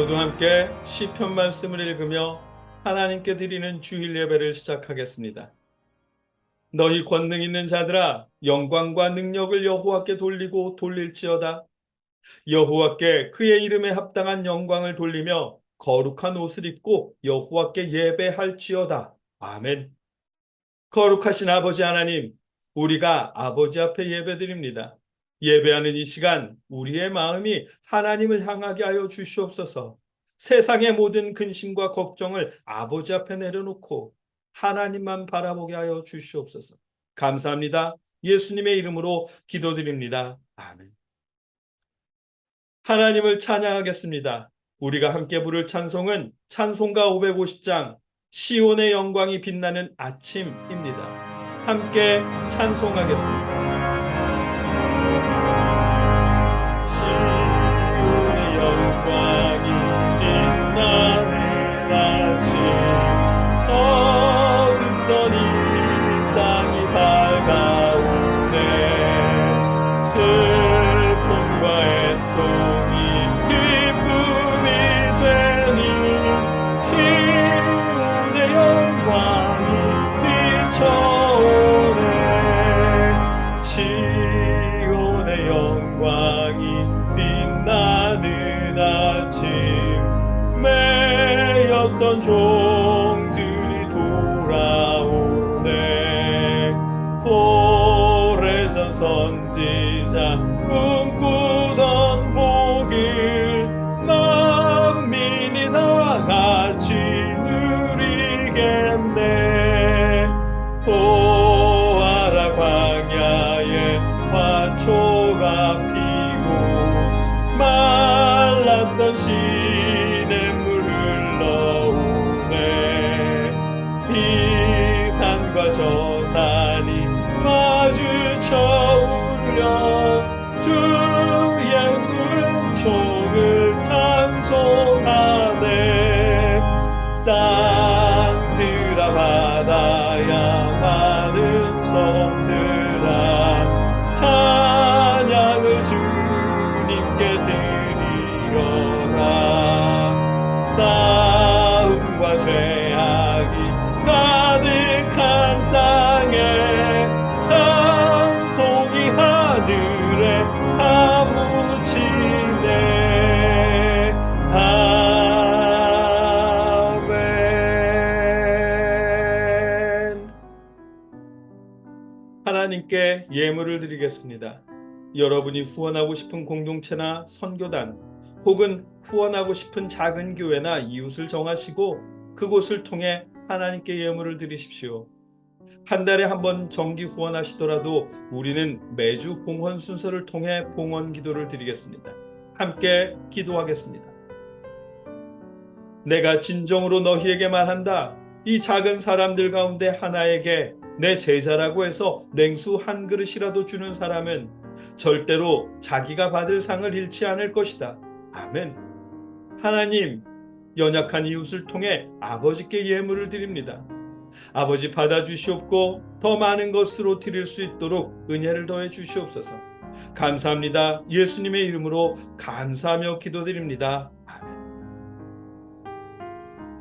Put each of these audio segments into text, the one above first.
모두 함께 시편 말씀을 읽으며 하나님께 드리는 주일 예배를 시작하겠습니다. 너희 권능 있는 자들아 영광과 능력을 여호와께 돌리고 돌릴지어다. 여호와께 그의 이름에 합당한 영광을 돌리며 거룩한 옷을 입고 여호와께 예배할지어다. 아멘. 거룩하신 아버지 하나님, 우리가 아버지 앞에 예배드립니다. 예배하는 이 시간 우리의 마음이 하나님을 향하게 하여 주시옵소서. 세상의 모든 근심과 걱정을 아버지 앞에 내려놓고 하나님만 바라보게 하여 주시옵소서. 감사합니다. 예수님의 이름으로 기도드립니다. 아멘. 하나님을 찬양하겠습니다. 우리가 함께 부를 찬송은 찬송가 550장 시온의 영광이 빛나는 아침입니다. 함께 찬송하겠습니다. 시온의 영광이 빛나는 아침, 어둡던 이 땅이 밝아오네. 슬픔과 애통이 기쁨이 되니 시온의 영광이 비춰오네. 시온의 영광이 빛나는 아침, 매였던 종들이 돌아오네. 오래전 선지자 꿈꾸던 복을 만민이 다 같이 누리겠네. 보아라 광야에 화초가 피고 말랐던 시냇물 흘러오네. 이 산과 저 산이 마주쳐 울려 주 예수 은총을 찬송하네. 땅들아 바다야 마른 섬들아 찬양을 주님께 드리려라. 싸움과 죄악이 가득한 땅에 찬송이 하늘에 사무치네. 아멘. 하나님께 예물을 드리겠습니다. 여러분이 후원하고 싶은 공동체나 선교단 혹은 후원하고 싶은 작은 교회나 이웃을 정하시고 그곳을 통해 하나님께 예물을 드리십시오. 한 달에 한 번 정기 후원하시더라도 우리는 매주 봉헌 순서를 통해 봉헌 기도를 드리겠습니다. 함께 기도하겠습니다. 내가 진정으로 너희에게 말한다. 이 작은 사람들 가운데 하나에게 내 제자라고 해서 냉수 한 그릇이라도 주는 사람은 절대로 자기가 받을 상을 잃지 않을 것이다. 아멘. 하나님, 연약한 이웃을 통해 아버지께 예물을 드립니다. 아버지 받아주시옵고 더 많은 것으로 드릴 수 있도록 은혜를 더해 주시옵소서. 감사합니다. 예수님의 이름으로 감사하며 기도드립니다. 아멘.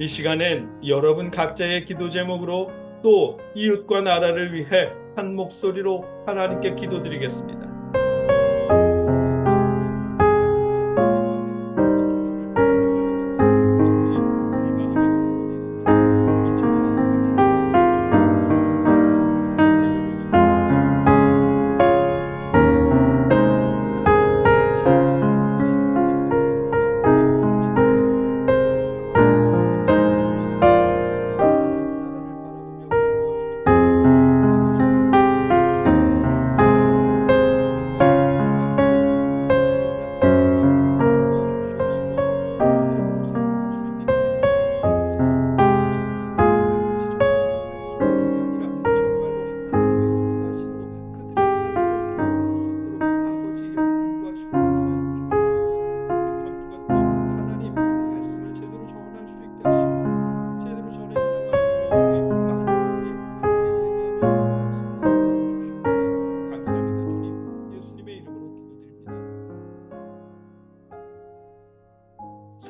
이 시간엔 여러분 각자의 기도 제목으로 또 이웃과 나라를 위해 한 목소리로 하나님께 기도드리겠습니다.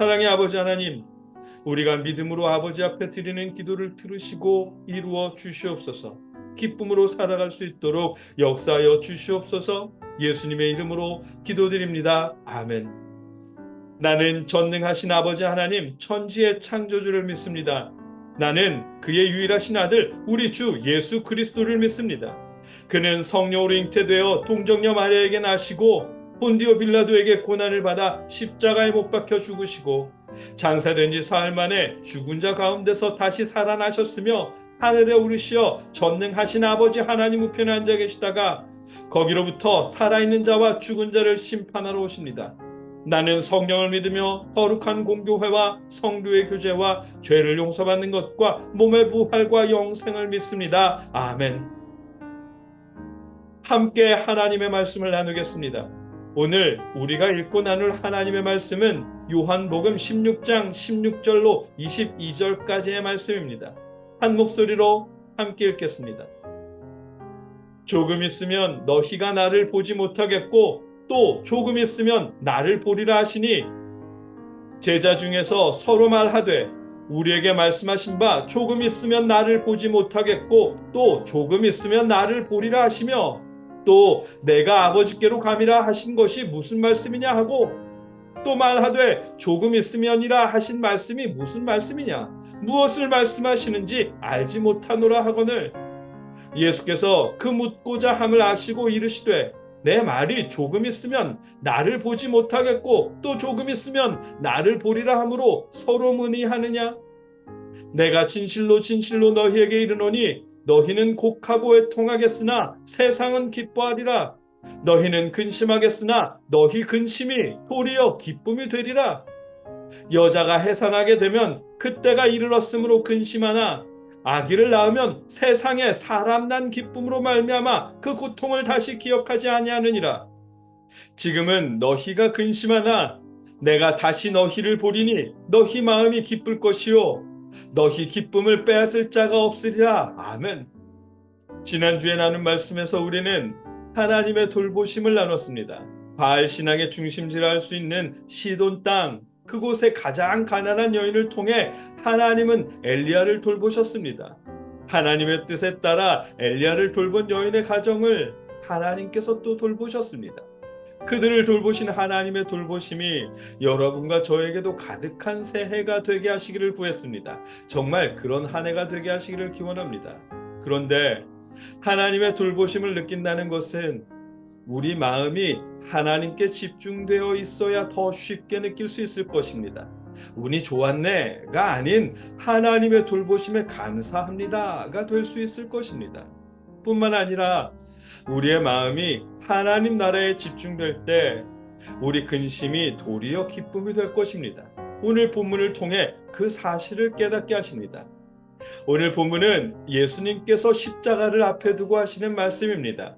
사랑의 아버지 하나님, 우리가 믿음으로 아버지 앞에 드리는 기도를 들으시고 이루어 주시옵소서. 기쁨으로 살아갈 수 있도록 역사하여 주시옵소서. 예수님의 이름으로 기도드립니다. 아멘. 나는 전능하신 아버지 하나님, 천지의 창조주를 믿습니다. 나는 그의 유일하신 아들 우리 주 예수 그리스도를 믿습니다. 그는 성령으로 잉태되어 동정녀 마리아에게 나시고 본디오 빌라도에게 고난을 받아 십자가에 못 박혀 죽으시고 장사된 지 사흘 만에 죽은 자 가운데서 다시 살아나셨으며 하늘에 오르시어 전능하신 아버지 하나님 우편에 앉아 계시다가 거기로부터 살아있는 자와 죽은 자를 심판하러 오십니다. 나는 성령을 믿으며 거룩한 공교회와 성도의 교제와 죄를 용서받는 것과 몸의 부활과 영생을 믿습니다. 아멘. 함께 하나님의 말씀을 나누겠습니다. 오늘 우리가 읽고 나눌 하나님의 말씀은 요한복음 16장 16절로 22절까지의 말씀입니다. 한 목소리로 함께 읽겠습니다. 조금 있으면 너희가 나를 보지 못하겠고 또 조금 있으면 나를 보리라 하시니 제자 중에서 서로 말하되 우리에게 말씀하신 바 조금 있으면 나를 보지 못하겠고 또 조금 있으면 나를 보리라 하시며 또 내가 아버지께로 감이라 하신 것이 무슨 말씀이냐 하고 또 말하되 조금 있으면이라 하신 말씀이 무슨 말씀이냐 무엇을 말씀하시는지 알지 못하노라 하거늘 예수께서 그 묻고자 함을 아시고 이르시되 내 말이 조금 있으면 나를 보지 못하겠고 또 조금 있으면 나를 보리라 하므로 서로 문의하느냐 내가 진실로 진실로 너희에게 이르노니 너희는 곡하고 애통하겠으나 세상은 기뻐하리라 너희는 근심하겠으나 너희 근심이 도리어 기쁨이 되리라 여자가 해산하게 되면 그때가 이르렀으므로 근심하나 아기를 낳으면 세상에 사람 난 기쁨으로 말미암아 그 고통을 다시 기억하지 아니하느니라 지금은 너희가 근심하나 내가 다시 너희를 보리니 너희 마음이 기쁠 것이요 너희 기쁨을 빼앗을 자가 없으리라. 아멘. 지난주에 나눈 말씀에서 우리는 하나님의 돌보심을 나눴습니다. 바알 신앙의 중심지라 할 수 있는 시돈 땅 그곳의 가장 가난한 여인을 통해 하나님은 엘리야를 돌보셨습니다. 하나님의 뜻에 따라 엘리야를 돌본 여인의 가정을 하나님께서 또 돌보셨습니다. 그들을 돌보신 하나님의 돌보심이 여러분과 저에게도 가득한 새해가 되게 하시기를 구했습니다. 정말 그런 한 해가 되게 하시기를 기원합니다. 그런데 하나님의 돌보심을 느낀다는 것은 우리 마음이 하나님께 집중되어 있어야 더 쉽게 느낄 수 있을 것입니다. 운이 좋았네가 아닌 하나님의 돌보심에 감사합니다가 될 수 있을 것입니다. 뿐만 아니라 우리의 마음이 하나님 나라에 집중될 때 우리 근심이 도리어 기쁨이 될 것입니다. 오늘 본문을 통해 그 사실을 깨닫게 하십니다. 오늘 본문은 예수님께서 십자가를 앞에 두고 하시는 말씀입니다.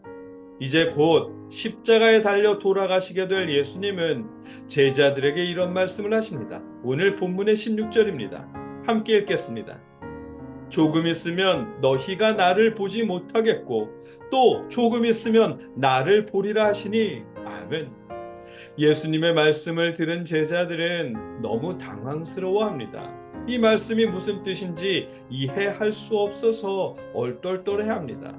이제 곧 십자가에 달려 돌아가시게 될 예수님은 제자들에게 이런 말씀을 하십니다. 오늘 본문의 16절입니다. 함께 읽겠습니다. 조금 있으면 너희가 나를 보지 못하겠고 또 조금 있으면 나를 보리라 하시니 아멘. 예수님의 말씀을 들은 제자들은 너무 당황스러워합니다. 이 말씀이 무슨 뜻인지 이해할 수 없어서 얼떨떨해합니다.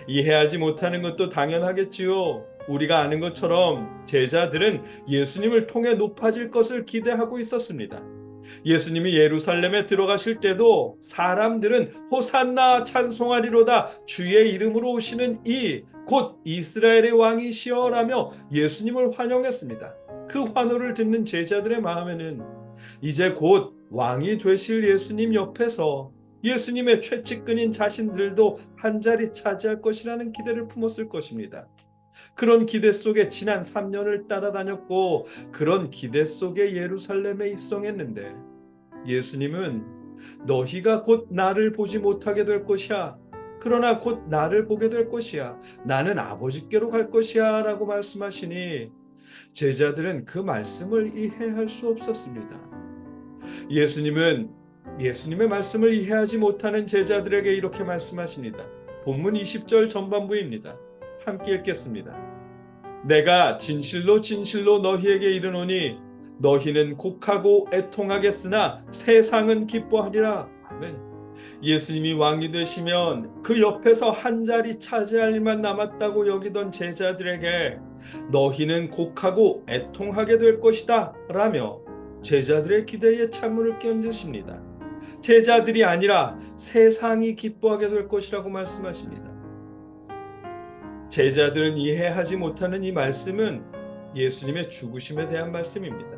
이해하지 못하는 것도 당연하겠지요. 우리가 아는 것처럼 제자들은 예수님을 통해 높아질 것을 기대하고 있었습니다. 예수님이 예루살렘에 들어가실 때도 사람들은 호산나 찬송하리로다 주의 이름으로 오시는 이 곧 이스라엘의 왕이시여라며 예수님을 환영했습니다. 그 환호를 듣는 제자들의 마음에는 이제 곧 왕이 되실 예수님 옆에서 예수님의 최측근인 자신들도 한 자리 차지할 것이라는 기대를 품었을 것입니다. 그런 기대 속에 지난 3년을 따라다녔고 그런 기대 속에 예루살렘에 입성했는데 예수님은 너희가 곧 나를 보지 못하게 될 것이야. 그러나 곧 나를 보게 될 것이야. 나는 아버지께로 갈 것이야 라고 말씀하시니 제자들은 그 말씀을 이해할 수 없었습니다. 예수님은 예수님의 말씀을 이해하지 못하는 제자들에게 이렇게 말씀하십니다. 본문 20절 전반부입니다. 함께 읽겠습니다. 내가 진실로 진실로 너희에게 이르노니 너희는 곡하고 애통하겠으나 세상은 기뻐하리라. 아멘. 예수님이 왕이 되시면 그 옆에서 한 자리 차지할 일만 남았다고 여기던 제자들에게 너희는 곡하고 애통하게 될 것이다 라며 제자들의 기대에 찬물을 끼얹으십니다. 제자들이 아니라 세상이 기뻐하게 될 것이라고 말씀하십니다. 제자들은 이해하지 못하는 이 말씀은 예수님의 죽으심에 대한 말씀입니다.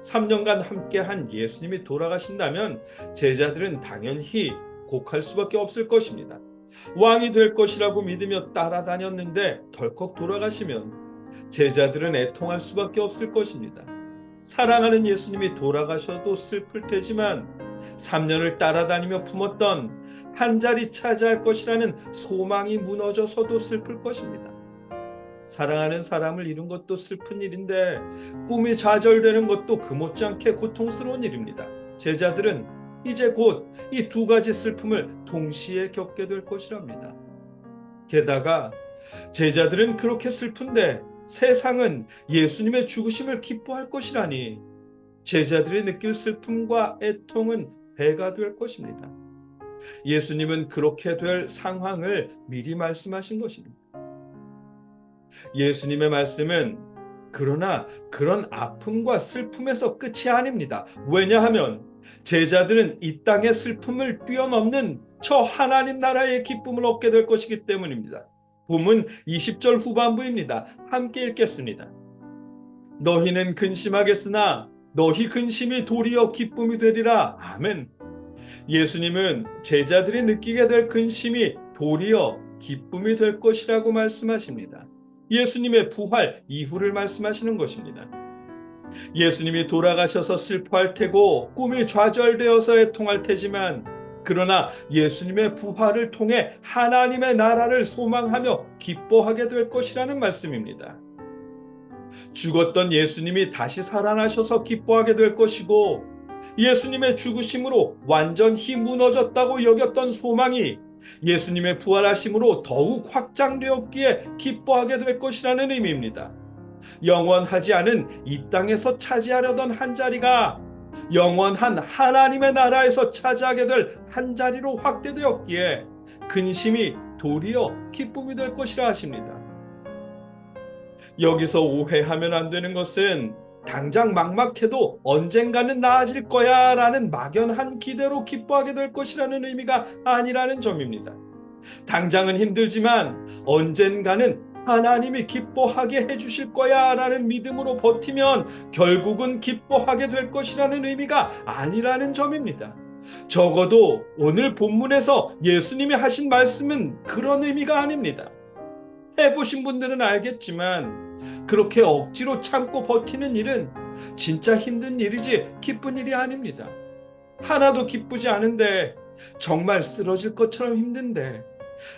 3년간 함께한 예수님이 돌아가신다면 제자들은 당연히 곡할 수밖에 없을 것입니다. 왕이 될 것이라고 믿으며 따라다녔는데 덜컥 돌아가시면 제자들은 애통할 수밖에 없을 것입니다. 사랑하는 예수님이 돌아가셔도 슬플 테지만 3년을 따라다니며 품었던 한 자리 차지할 것이라는 소망이 무너져서도 슬플 것입니다. 사랑하는 사람을 잃은 것도 슬픈 일인데 꿈이 좌절되는 것도 그 못지않게 고통스러운 일입니다. 제자들은 이제 곧 이 두 가지 슬픔을 동시에 겪게 될 것이랍니다. 게다가 제자들은 그렇게 슬픈데 세상은 예수님의 죽으심을 기뻐할 것이라니 제자들이 느낄 슬픔과 애통은 배가 될 것입니다. 예수님은 그렇게 될 상황을 미리 말씀하신 것입니다. 예수님의 말씀은 그러나 그런 아픔과 슬픔에서 끝이 아닙니다. 왜냐하면 제자들은 이 땅의 슬픔을 뛰어넘는 저 하나님 나라의 기쁨을 얻게 될 것이기 때문입니다. 본문 20절 후반부입니다. 함께 읽겠습니다. 너희는 근심하겠으나 너희 근심이 도리어 기쁨이 되리라. 아멘. 예수님은 제자들이 느끼게 될 근심이 도리어 기쁨이 될 것이라고 말씀하십니다. 예수님의 부활 이후를 말씀하시는 것입니다. 예수님이 돌아가셔서 슬퍼할 테고 꿈이 좌절되어서 애통할 테지만 그러나 예수님의 부활을 통해 하나님의 나라를 소망하며 기뻐하게 될 것이라는 말씀입니다. 죽었던 예수님이 다시 살아나셔서 기뻐하게 될 것이고 예수님의 죽으심으로 완전히 무너졌다고 여겼던 소망이 예수님의 부활하심으로 더욱 확장되었기에 기뻐하게 될 것이라는 의미입니다. 영원하지 않은 이 땅에서 차지하려던 한 자리가 영원한 하나님의 나라에서 차지하게 될 한 자리로 확대되었기에 근심이 도리어 기쁨이 될 것이라 하십니다. 여기서 오해하면 안 되는 것은 당장 막막해도 언젠가는 나아질 거야 라는 막연한 기대로 기뻐하게 될 것이라는 의미가 아니라는 점입니다. 당장은 힘들지만 언젠가는 하나님이 기뻐하게 해주실 거야 라는 믿음으로 버티면 결국은 기뻐하게 될 것이라는 의미가 아니라는 점입니다. 적어도 오늘 본문에서 예수님이 하신 말씀은 그런 의미가 아닙니다. 해보신 분들은 알겠지만 그렇게 억지로 참고 버티는 일은 진짜 힘든 일이지 기쁜 일이 아닙니다. 하나도 기쁘지 않은데 정말 쓰러질 것처럼 힘든데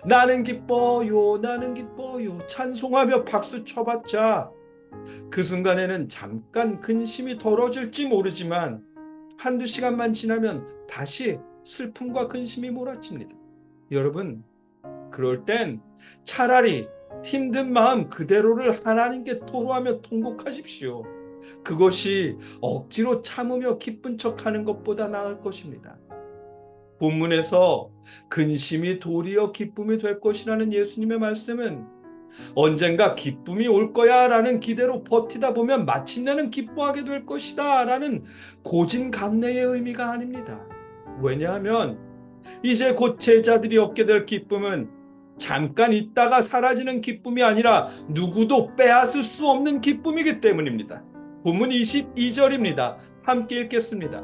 나는 기뻐요 나는 기뻐요 찬송하며 박수 쳐봤자 그 순간에는 잠깐 근심이 덜어질지 모르지만 한두 시간만 지나면 다시 슬픔과 근심이 몰아칩니다. 여러분, 그럴 땐 차라리 힘든 마음 그대로를 하나님께 토로하며 통곡하십시오. 그것이 억지로 참으며 기쁜 척하는 것보다 나을 것입니다. 본문에서 근심이 도리어 기쁨이 될 것이라는 예수님의 말씀은 언젠가 기쁨이 올 거야 라는 기대로 버티다 보면 마침내는 기뻐하게 될 것이다 라는 고진감래의 의미가 아닙니다. 왜냐하면 이제 곧 제자들이 얻게 될 기쁨은 잠깐 있다가 사라지는 기쁨이 아니라 누구도 빼앗을 수 없는 기쁨이기 때문입니다. 본문 22절입니다. 함께 읽겠습니다.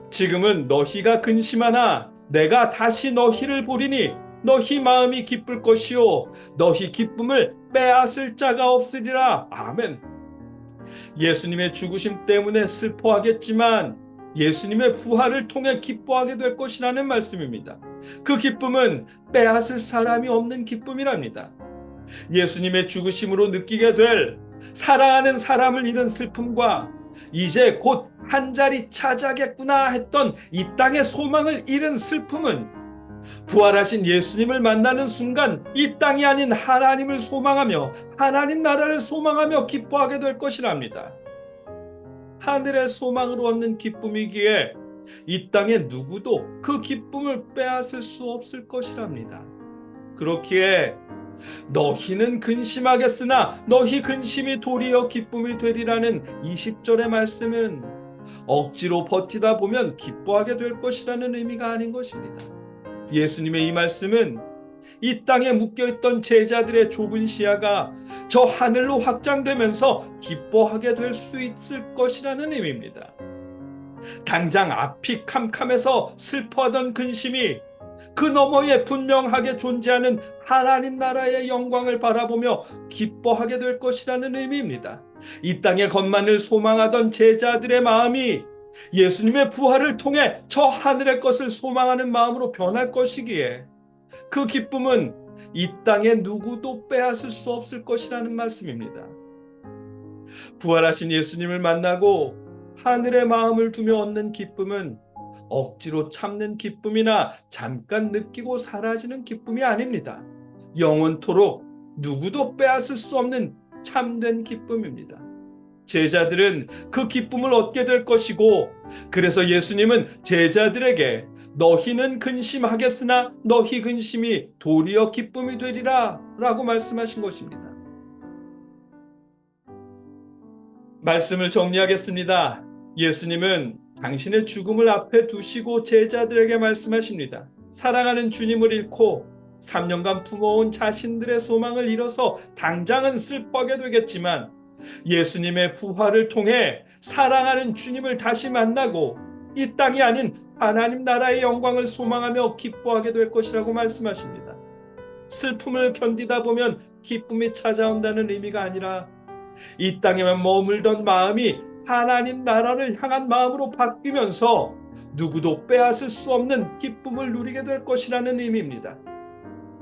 지금은 너희가 근심하나 내가 다시 너희를 보리니 너희 마음이 기쁠 것이요 너희 기쁨을 빼앗을 자가 없으리라. 아멘. 예수님의 죽으심 때문에 슬퍼하겠지만 예수님의 부활을 통해 기뻐하게 될 것이라는 말씀입니다. 그 기쁨은 빼앗을 사람이 없는 기쁨이랍니다. 예수님의 죽으심으로 느끼게 될 사랑하는 사람을 잃은 슬픔과 이제 곧 한 자리 차지하겠구나 했던 이 땅의 소망을 잃은 슬픔은 부활하신 예수님을 만나는 순간 이 땅이 아닌 하나님을 소망하며 하나님 나라를 소망하며 기뻐하게 될 것이랍니다. 하늘의 소망으로 얻는 기쁨이기에 이 땅에 누구도 그 기쁨을 빼앗을 수 없을 것이랍니다. 그렇기에 너희는 근심하겠으나 너희 근심이 도리어 기쁨이 되리라는 20절의 말씀은 억지로 버티다 보면 기뻐하게 될 것이라는 의미가 아닌 것입니다. 예수님의 이 말씀은 이 땅에 묶여있던 제자들의 좁은 시야가 저 하늘로 확장되면서 기뻐하게 될 수 있을 것이라는 의미입니다. 당장 앞이 캄캄해서 슬퍼하던 근심이 그 너머에 분명하게 존재하는 하나님 나라의 영광을 바라보며 기뻐하게 될 것이라는 의미입니다. 이 땅의 것만을 소망하던 제자들의 마음이 예수님의 부활을 통해 저 하늘의 것을 소망하는 마음으로 변할 것이기에 그 기쁨은 이 땅에 누구도 빼앗을 수 없을 것이라는 말씀입니다. 부활하신 예수님을 만나고 하늘의 마음을 두며 얻는 기쁨은 억지로 참는 기쁨이나 잠깐 느끼고 사라지는 기쁨이 아닙니다. 영원토록 누구도 빼앗을 수 없는 참된 기쁨입니다. 제자들은 그 기쁨을 얻게 될 것이고, 그래서 예수님은 제자들에게 너희는 근심하겠으나 너희 근심이 도리어 기쁨이 되리라 라고 말씀하신 것입니다. 말씀을 정리하겠습니다. 예수님은 당신의 죽음을 앞에 두시고 제자들에게 말씀하십니다. 사랑하는 주님을 잃고 3년간 품어온 자신들의 소망을 잃어서 당장은 슬퍼하게 되겠지만 예수님의 부활을 통해 사랑하는 주님을 다시 만나고 이 땅이 아닌 하나님 나라의 영광을 소망하며 기뻐하게 될 것이라고 말씀하십니다. 슬픔을 견디다 보면 기쁨이 찾아온다는 의미가 아니라 이 땅에만 머물던 마음이 하나님 나라를 향한 마음으로 바뀌면서 누구도 빼앗을 수 없는 기쁨을 누리게 될 것이라는 의미입니다.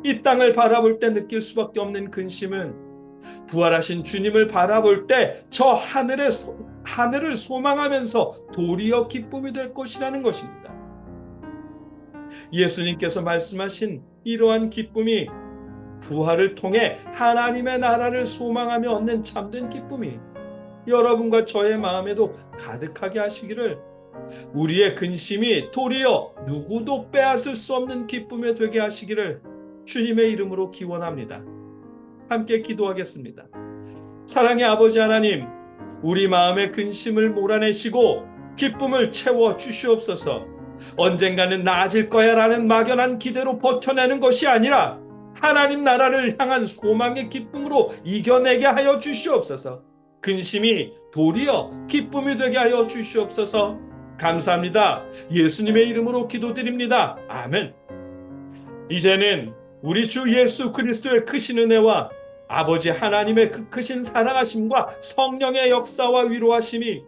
이 땅을 바라볼 때 느낄 수밖에 없는 근심은 부활하신 주님을 바라볼 때 저 하늘을 소망하면서 도리어 기쁨이 될 것이라는 것입니다. 예수님께서 말씀하신 이러한 기쁨이 부활을 통해 하나님의 나라를 소망하며 얻는 참된 기쁨이 여러분과 저의 마음에도 가득하게 하시기를, 우리의 근심이 도리어 누구도 빼앗을 수 없는 기쁨에 되게 하시기를 주님의 이름으로 기원합니다. 함께 기도하겠습니다. 사랑의 아버지 하나님, 우리 마음의 근심을 몰아내시고 기쁨을 채워 주시옵소서. 언젠가는 나아질 거야 라는 막연한 기대로 버텨내는 것이 아니라 하나님 나라를 향한 소망의 기쁨으로 이겨내게 하여 주시옵소서. 근심이 도리어 기쁨이 되게 하여 주시옵소서. 감사합니다. 예수님의 이름으로 기도드립니다. 아멘. 이제는 우리 주 예수 그리스도의 크신 은혜와 아버지 하나님의 그 크신 사랑하심과 성령의 역사와 위로하심이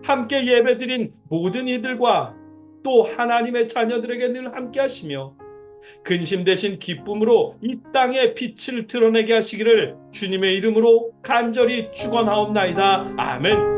함께 예배드린 모든 이들과 또 하나님의 자녀들에게 늘 함께 하시며 근심 대신 기쁨으로 이 땅에 빛을 드러내게 하시기를 주님의 이름으로 간절히 축원하옵나이다. 아멘.